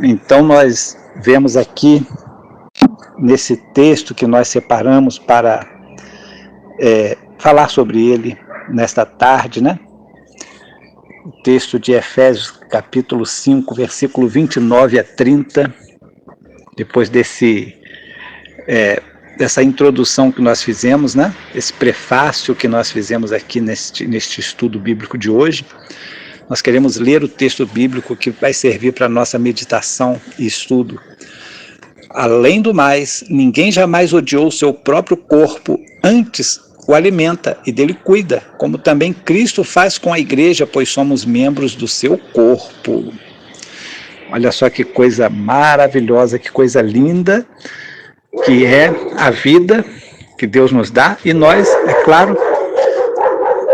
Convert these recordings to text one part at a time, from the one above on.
Então nós vemos aqui, nesse texto que nós separamos para falar sobre ele nesta tarde, né? O texto de Efésios, capítulo 5, versículo 29 a 30, depois dessa introdução que nós fizemos, né? Esse prefácio que nós fizemos aqui neste estudo bíblico de hoje, nós queremos ler o texto bíblico que vai servir para a nossa meditação e estudo. Além do mais, ninguém jamais odiou o seu próprio corpo, antes o alimenta e dele cuida, como também Cristo faz com a igreja, pois somos membros do seu corpo. Olha só que coisa maravilhosa, que coisa linda, que é a vida que Deus nos dá, e nós, é claro,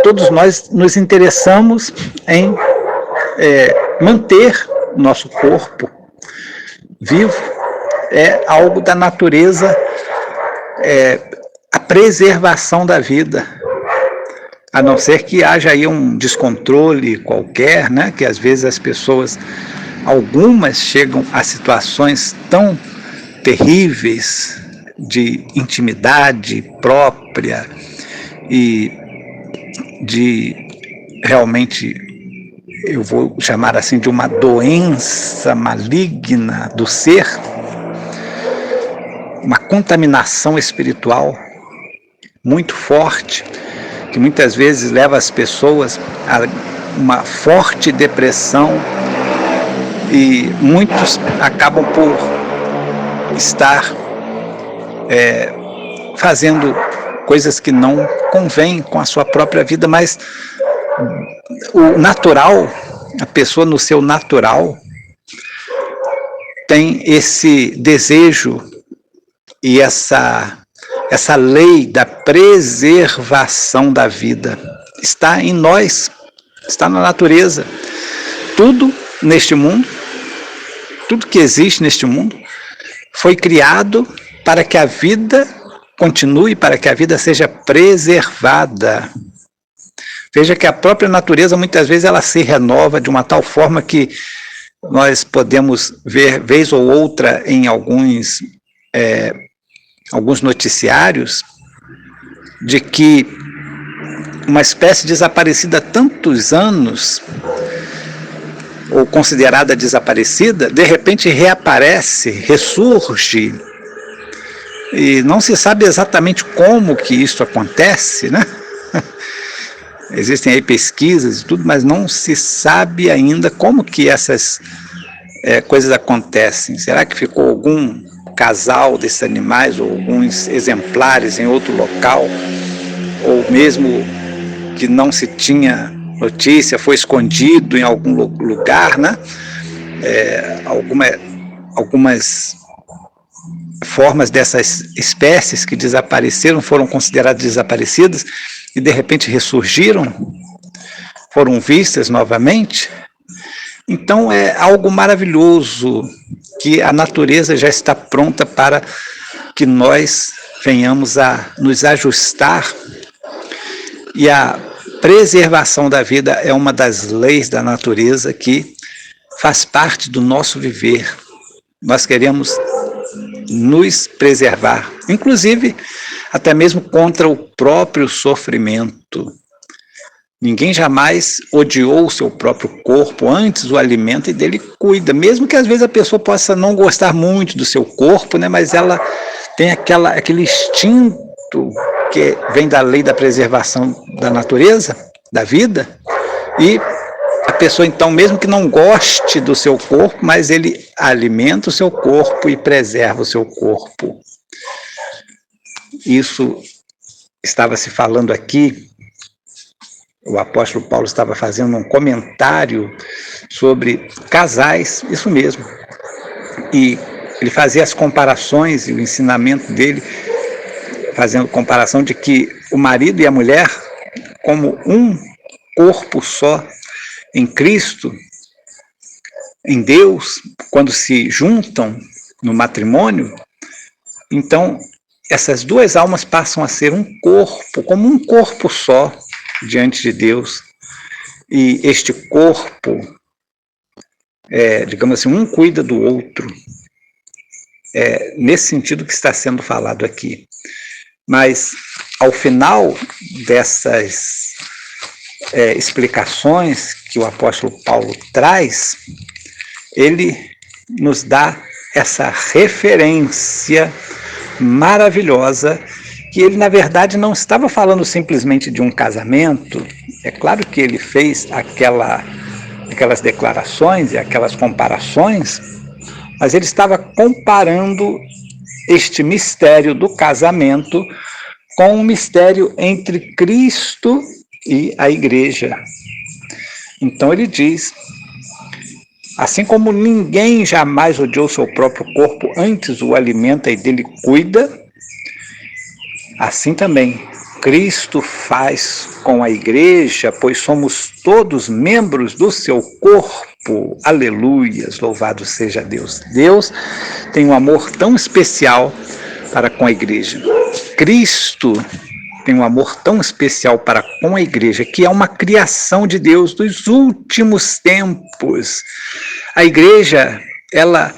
todos nós nos interessamos em manter nosso corpo vivo. É algo da natureza, a preservação da vida, a não ser que haja aí um descontrole qualquer, né? Que às vezes as pessoas, algumas chegam a situações tão terríveis de intimidade própria e de realmente, eu vou chamar assim, de uma doença maligna do ser, uma contaminação espiritual muito forte, que muitas vezes leva as pessoas a uma forte depressão, e muitos acabam por estar fazendo coisas que não convêm com a sua própria vida, mas o natural, a pessoa no seu natural, tem esse desejo e essa lei da preservação da vida. Está em nós, está na natureza. Tudo neste mundo, tudo que existe neste mundo, foi criado para que a vida continue, para que a vida seja preservada. Veja que a própria natureza, muitas vezes, ela se renova de uma tal forma que nós podemos ver, vez ou outra, em alguns noticiários, de que uma espécie desaparecida há tantos anos, ou considerada desaparecida, de repente reaparece, ressurge, e não se sabe exatamente como que isso acontece, né? Existem aí pesquisas e tudo, mas não se sabe ainda como que essas coisas acontecem. Será que ficou algum casal desses animais, ou alguns exemplares em outro local, ou mesmo que não se tinha notícia, foi escondido em algum lugar, né? Algumas formas dessas espécies que desapareceram, foram consideradas desaparecidas, e de repente ressurgiram, foram vistas novamente. Então é algo maravilhoso, que a natureza já está pronta para que nós venhamos a nos ajustar, e a preservação da vida é uma das leis da natureza que faz parte do nosso viver. Nós queremos nos preservar, inclusive até mesmo contra o próprio sofrimento. Ninguém jamais odiou o seu próprio corpo, antes o alimenta e dele cuida, mesmo que às vezes a pessoa possa não gostar muito do seu corpo, né? Mas ela tem aquele instinto que vem da lei da preservação da natureza, da vida, e a pessoa então, mesmo que não goste do seu corpo, mas ele alimenta o seu corpo e preserva o seu corpo. Isso estava se falando aqui, o apóstolo Paulo estava fazendo um comentário sobre casais, isso mesmo, e ele fazia as comparações, e o ensinamento dele, fazendo comparação de que o marido e a mulher, como um corpo só em Cristo, em Deus, quando se juntam no matrimônio, então essas duas almas passam a ser um corpo, como um corpo só diante de Deus. E este corpo digamos assim, um cuida do outro. Nesse sentido que está sendo falado aqui. Mas, ao final dessas explicações que o apóstolo Paulo traz, ele nos dá essa referência maravilhosa, que ele, na verdade, não estava falando simplesmente de um casamento. É claro que ele fez aquelas declarações e aquelas comparações, mas ele estava comparando este mistério do casamento com um mistério entre Cristo e a igreja. Então ele diz: assim como ninguém jamais odiou seu próprio corpo, antes o alimenta e dele cuida, assim também Cristo faz com a igreja, pois somos todos membros do seu corpo. Aleluias, louvado seja Deus. Deus tem um amor tão especial para com a igreja. Cristo tem um amor tão especial para com a igreja, que é uma criação de Deus dos últimos tempos. A igreja, ela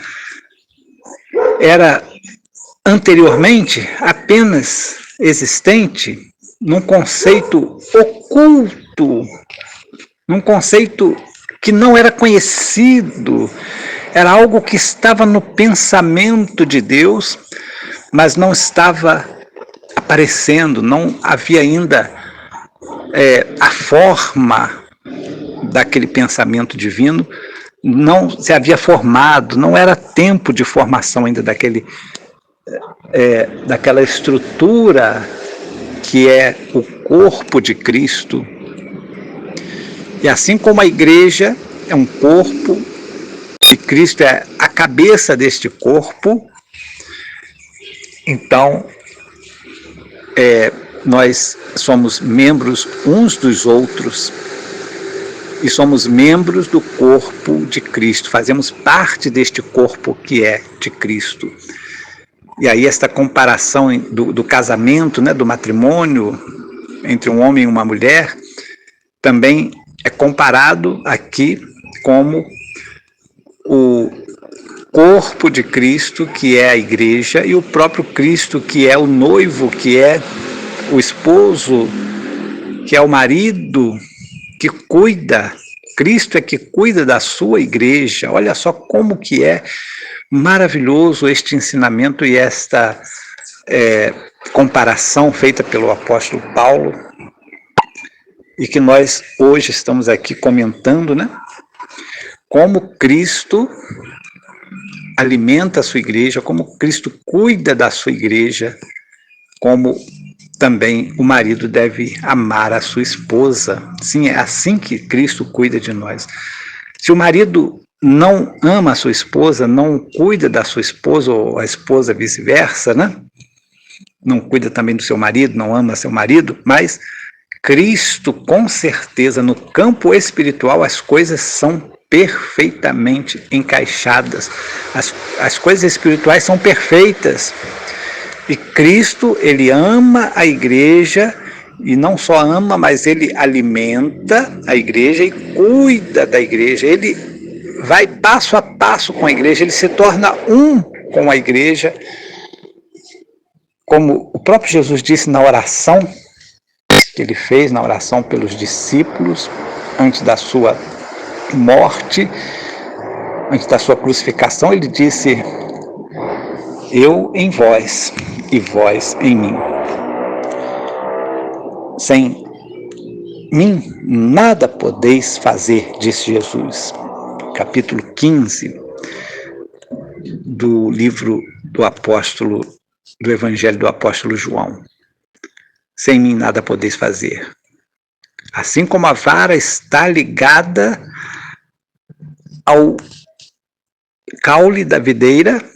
era anteriormente apenas existente num conceito oculto, num conceito que não era conhecido, era algo que estava no pensamento de Deus, mas não estava aparecendo, não havia ainda a forma daquele pensamento divino, não se havia formado, não era tempo de formação ainda daquela estrutura que é o corpo de Cristo. E assim como a igreja é um corpo, e Cristo é a cabeça deste corpo, então nós somos membros uns dos outros e somos membros do corpo de Cristo, fazemos parte deste corpo que é de Cristo. E aí esta comparação do casamento, né, do matrimônio entre um homem e uma mulher, também é comparado aqui como o corpo de Cristo, que é a igreja, e o próprio Cristo, que é o noivo, que é o esposo, que é o marido, que cuida. Cristo é que cuida da sua igreja. Olha só como que é maravilhoso este ensinamento e esta comparação feita pelo apóstolo Paulo, e que nós hoje estamos aqui comentando, né? Como Cristo alimenta a sua igreja, como Cristo cuida da sua igreja, como também o marido deve amar a sua esposa. Sim, é assim que Cristo cuida de nós. Se o marido não ama a sua esposa, não cuida da sua esposa, ou a esposa vice-versa, né? Não cuida também do seu marido, não ama seu marido, mas Cristo, com certeza, no campo espiritual, as coisas são perfeitamente encaixadas. As coisas espirituais são perfeitas. E Cristo, ele ama a igreja, e não só ama, mas ele alimenta a igreja e cuida da igreja. Ele vai passo a passo com a igreja, ele se torna um com a igreja. Como o próprio Jesus disse na oração que ele fez, na oração pelos discípulos, antes da sua morte, antes da sua crucificação, ele disse: eu em vós e vós em mim. Sem mim nada podeis fazer, disse Jesus. Capítulo 15 do livro do Evangelho do apóstolo João. Sem mim nada podeis fazer. Assim como a vara está ligada ao caule da videira,